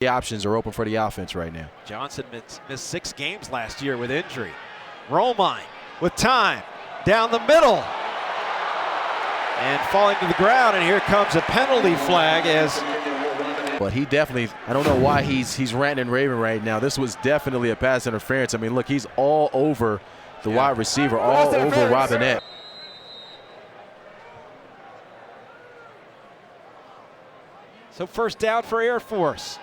The options are open for the offense right now. Johnson missed 6 games last year with injury. Romine with time down the middle and falling to the ground, and here comes a penalty flag. But he definitely, I don't know why he's ranting and raving right now. This was definitely a pass interference. I mean, look, he's all over the wide receiver, all over Robinette. So first down for Air Force.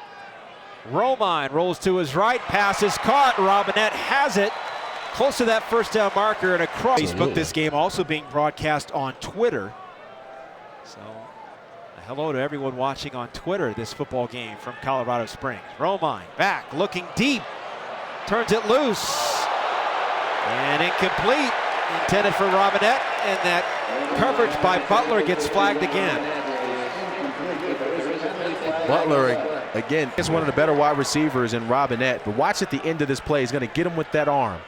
Romine rolls to his right, pass is caught. Robinette has it close to that first down marker and across. Facebook, this game also being broadcast on Twitter. So hello to everyone watching on Twitter this football game from Colorado Springs. Romine back, looking deep, turns it loose, and incomplete. Intended for Robinette, and that coverage by Butler gets flagged again. Butler, again, is one of the better wide receivers in Robinette, but watch at the end of this play. He's going to get him with that arm.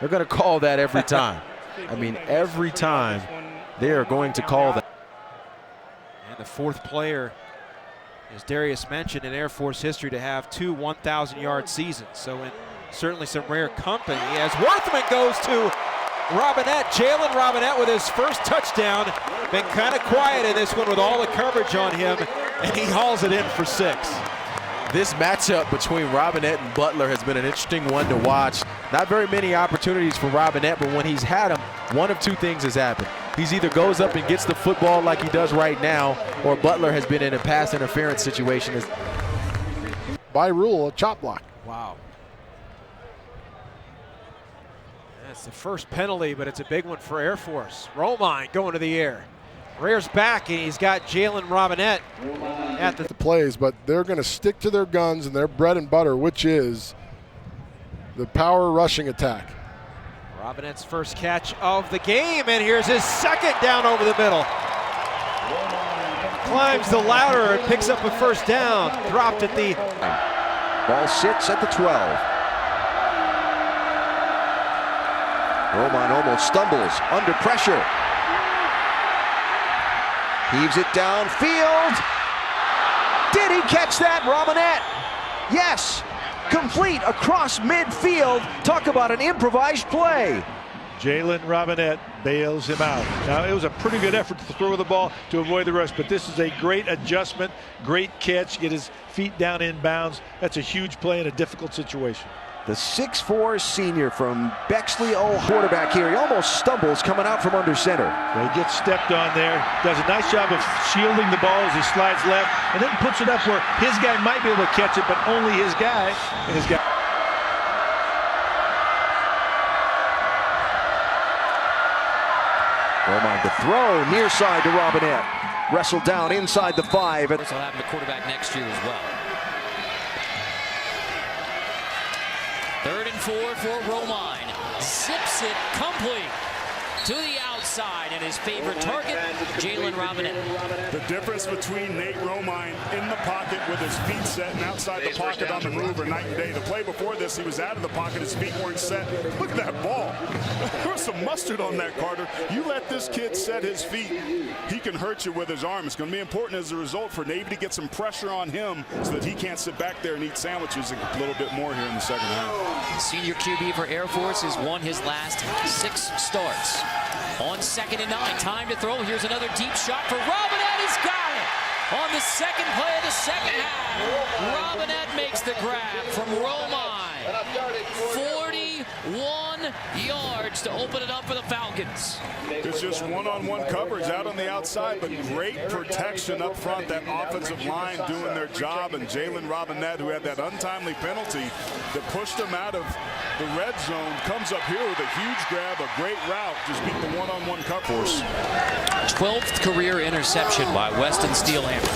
They're going to call that every time. I mean, every time they are going to call that. And the fourth player, as Darius mentioned, in Air Force history to have 2 1,000-yard seasons. So in certainly some rare company, as Worthman goes to Robinette. Jalen Robinette with his first touchdown. Been kind of quiet in this one with all the coverage on him, and he hauls it in for 6. This matchup between Robinette and Butler has been an interesting one to watch. Not very many opportunities for Robinette, but when he's had them, one of two things has happened. He's either goes up and gets the football like he does right now, or Butler has been in a pass interference situation. By rule, a chop block. Wow. That's the first penalty, but it's a big one for Air Force. Romine going to the air. Rears back, and he's got Jalen Robinette at the plays, but they're going to stick to their guns and their bread and butter, which is the power rushing attack. Robinette's first catch of the game, and here's his second down over the middle. Climbs the ladder and picks up a first down. Dropped at the... Ball sits at the 12. Romine almost stumbles under pressure. Heaves it downfield. Did he catch that, Robinette? Yes. Complete across midfield. Talk about an improvised play. Jalen Robinette bails him out. Now, it was a pretty good effort to throw the ball to avoid the rush, but this is a great adjustment, great catch, get his feet down in bounds. That's a huge play in a difficult situation. The 6'4" senior from Bexley, quarterback here. He almost stumbles coming out from under center. Well, he gets stepped on there, does a nice job of shielding the ball as he slides left, and then puts it up where his guy might be able to catch it, but only his guy. And his guy. Romine to throw, near side to Robinette. Wrestled down inside the 5. This will happen to quarterback next year as well. 3rd and 4 for Romine. Zips it complete to the outside, and his favorite target, Jalen Robinette. The difference between Nate Romine in the pocket with his feet set and outside the pocket on the move are night and day. The play before this, he was out of the pocket, his feet weren't set. Look at that ball. There was some mustard on that, Carter. You let this kid set his feet, he can hurt you with his arm. It's going to be important as a result for Navy to get some pressure on him so that he can't sit back there and eat sandwiches a little bit more here in the second half. Senior QB for Air Force has won his last 6 starts. On 2nd and 9, time to throw. Here's another deep shot for Robinette. He's got it on the second play of the second half. Robinette makes the grab from Romine. 41 yards to open it up for the Falcons. It's just one-on-one coverage out on the outside, but great protection up front. That offensive line doing their job, and Jalen Robinette, who had that untimely penalty that pushed him out of the red zone, comes up here with a huge grab, a great route, just beat the one-on-one coverage. 12th career interception by Weston Steelhammer.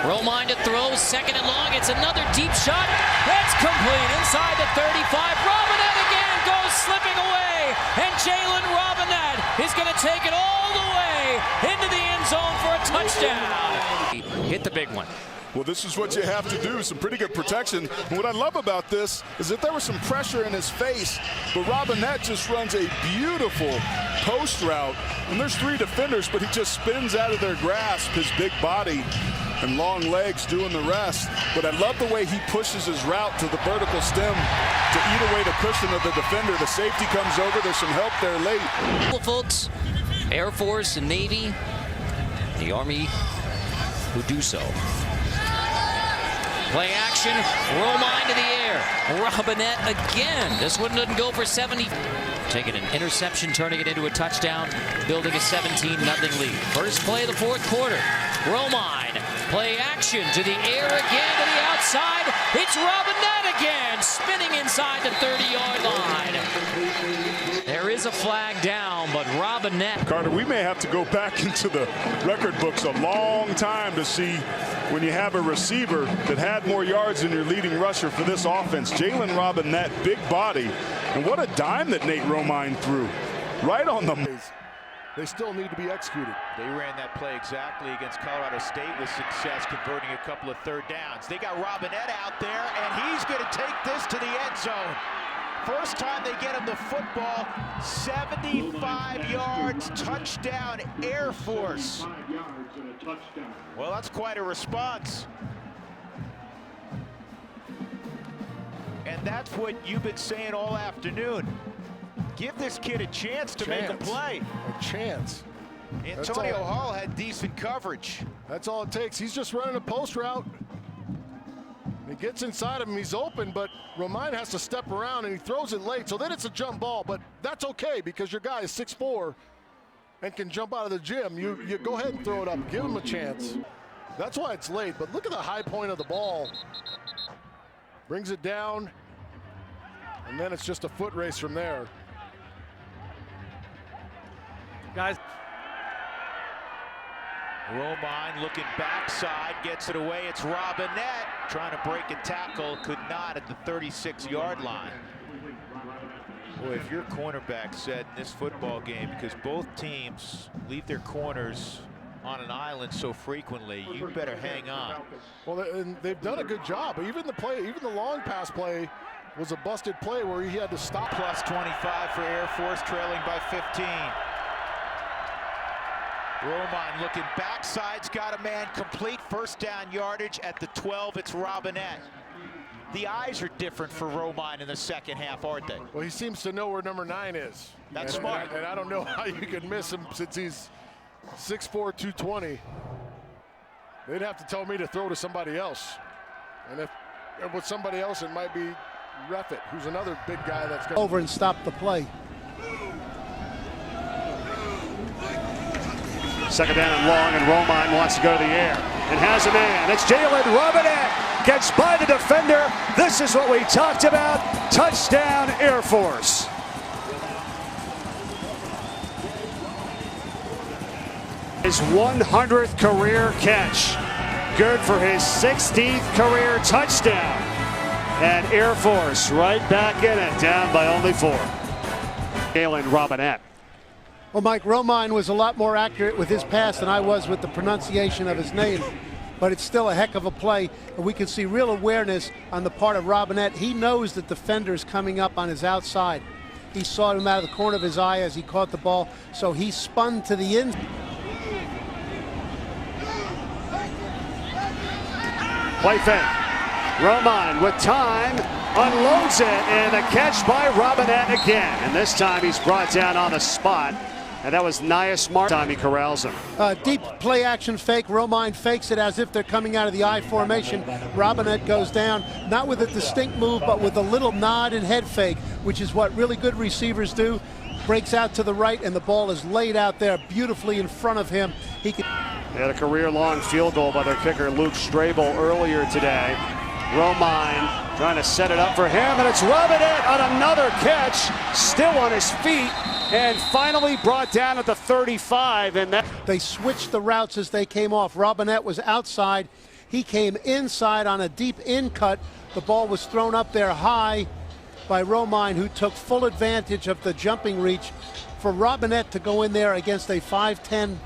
Romine to throw, 2nd and long. It's another deep shot. That's complete inside the 35. Robinette again goes slipping away, and Jalen Robinette is going to take it all the way into the end zone for a touchdown. Hit the big one. Well, this is what you have to do, some pretty good protection. And what I love about this is that there was some pressure in his face, but Robinette just runs a beautiful post route. And there's 3 defenders, but he just spins out of their grasp, his big body. and long legs doing the rest. But I love the way he pushes his route to the vertical stem to eat away the cushion of the defender. The safety comes over. There's some help there late. Well, folks, Air Force and Navy, the Army who do so. Play action, Romine to the air. Robinette again. This one doesn't go for 70. Taking an interception, turning it into a touchdown, building a 17-0 lead. First play of the fourth quarter. Romine, play action to the air again to the outside. It's Robinette again, spinning inside the 30-yard line. There is a flag down, but Robinette. Carter, we may have to go back into the record books a long time to see when you have a receiver that had more yards than your leading rusher for this offense. Jalen Robinette, big body. And what a dime that Nate Romine threw. Right on the... They still need to be executed. They ran that play exactly against Colorado State with success, converting a couple of third downs. They got Robinette out there, and he's going to take this to the end zone. First time they get him the football, 75 yards, touchdown, Air Force. Well, that's quite a response. And that's what you've been saying all afternoon. Give this kid a chance to make a play. A chance. Antonio Hall had decent coverage. That's all it takes. He's just running a post route. He gets inside of him, he's open, but Romine has to step around and he throws it late. So then it's a jump ball, but that's okay because your guy is 6'4" and can jump out of the gym. You go ahead and throw it up, give him a chance. That's why it's late, but look at the high point of the ball. Brings it down, and then it's just a foot race from there. Guys. Romine looking backside, gets it away. It's Robinette trying to break a tackle, could not at the 36-yard line. Boy, if your cornerback said in this football game, because both teams leave their corners on an island so frequently, you better hang on. Well, and they've done a good job. Even the long pass play was a busted play where he had to stop. Plus 25 for Air Force, trailing by 15. Romine looking backside's got a man, complete first down yardage at the 12. It's Robinette. The eyes are different for Romine in the second half, aren't they? Well, he seems to know where number 9 is. That's smart. And I don't know how you can miss him since he's 6'4", 220. They'd have to tell me to throw to somebody else. And if with somebody else, it might be Reffitt, who's another big guy that's going over and stop the play. Second down and long, and Romine wants to go to the air and has a man. It's Jalen Robinette, gets by the defender. This is what we talked about. Touchdown, Air Force. His 100th career catch. Good for his 16th career touchdown. And Air Force right back in it, down by only 4. Jalen Robinette. Well, Mike, Romine was a lot more accurate with his pass than I was with the pronunciation of his name, but it's still a heck of a play, and we can see real awareness on the part of Robinette. He knows that the defender's coming up on his outside. He saw him out of the corner of his eye as he caught the ball, so he spun to the end. Play fake. Romine with time, unloads it, and a catch by Robinette again. And this time he's brought down on the spot. And that was Nias Martin. Time he corrals him. Deep play action fake. Romine fakes it as if they're coming out of the I formation. Robinette goes down, not with a distinct move, but with a little nod and head fake, which is what really good receivers do. Breaks out to the right, and the ball is laid out there beautifully in front of him. He can. They had a career-long field goal by their kicker, Luke Strabel, earlier today. Romine trying to set it up for him, and it's Robinette on another catch, still on his feet, and finally brought down at the 35. And that they switched the routes as they came off. Robinette was outside. He came inside on a deep in cut. The ball was thrown up there high by Romine, who took full advantage of the jumping reach. For Robinette to go in there against a 5'10"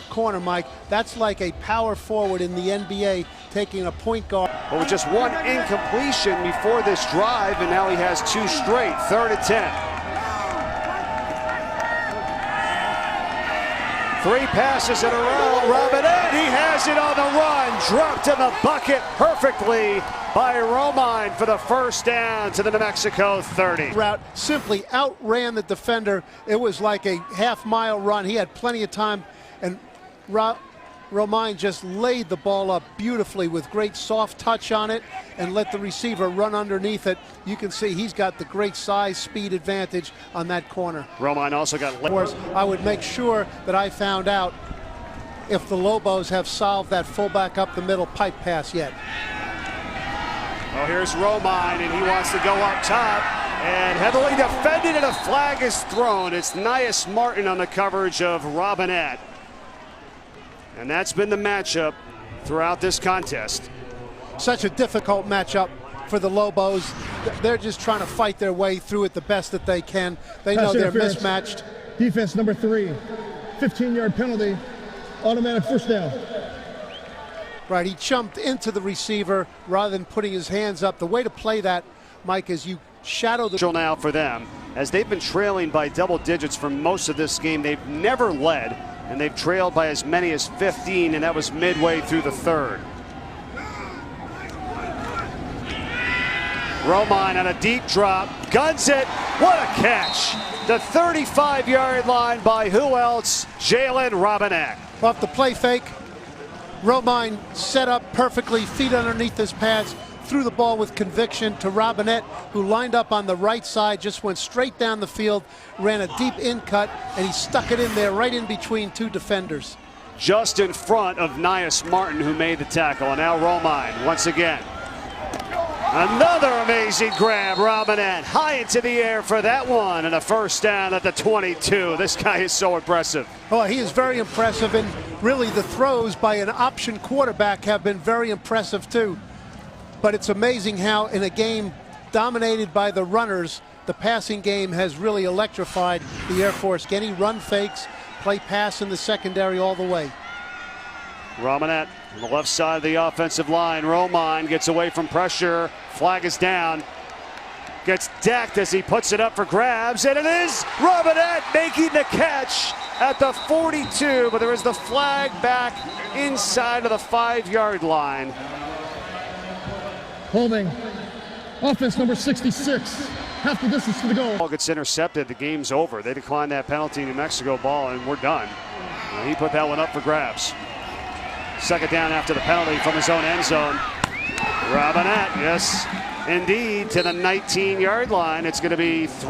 corner, Mike, that's like a power forward in the NBA taking a point guard. Well, with just one incompletion before this drive, and now he has 2 straight. 3rd and 10. 3 passes in a row. Robinette, he has it on the run. Dropped in the bucket perfectly by Romine for the first down to the New Mexico 30. Route simply outran the defender. It was like a half-mile run. He had plenty of time, and Romine just laid the ball up beautifully with great soft touch on it and let the receiver run underneath it. You can see he's got the great size, speed advantage on that corner. Romine also got... Of course, I would make sure that I found out if the Lobos have solved that fullback up the middle pipe pass yet. Oh, here's Romine, and he wants to go up top. And heavily defended, and a flag is thrown. It's 1H Martin on the coverage of Robinette. And that's been the matchup throughout this contest. Such a difficult matchup for the Lobos. They're just trying to fight their way through it the best that they can. They know they're mismatched. Defense number 3, 15-yard penalty, automatic first down. Right, he jumped into the receiver rather than putting his hands up. The way to play that, Mike, is you shadow the... Now for them, as they've been trailing by double digits for most of this game, they've never led. And they've trailed by as many as 15, and that was midway through the third. Romine on a deep drop, guns it. What a catch! The 35-yard line by who else? Jalen Robinette. Off the play fake, Romine set up perfectly, feet underneath his pads, threw the ball with conviction to Robinette, who lined up on the right side, just went straight down the field, ran a deep in cut, and he stuck it in there right in between 2 defenders. Just in front of 1H Martin, who made the tackle. And now Romine once again. Another amazing grab. Robinette high into the air for that one, and a first down at the 22. This guy is so impressive. Oh, he is very impressive, and really the throws by an option quarterback have been very impressive too. But it's amazing how in a game dominated by the runners, the passing game has really electrified the Air Force. Getting run fakes, play pass in the secondary all the way. Robinette on the left side of the offensive line. Romine gets away from pressure. Flag is down. Gets decked as he puts it up for grabs. And it is Robinette making the catch at the 42. But there is the flag back inside of the 5-yard line. Holding. Offense number 66. Half the distance to the goal. Ball gets intercepted. The game's over. They declined that penalty. New Mexico ball, and we're done. He put that one up for grabs. Second down after the penalty from his own end zone. Robinette, yes, indeed, to the 19-yard line. It's going to be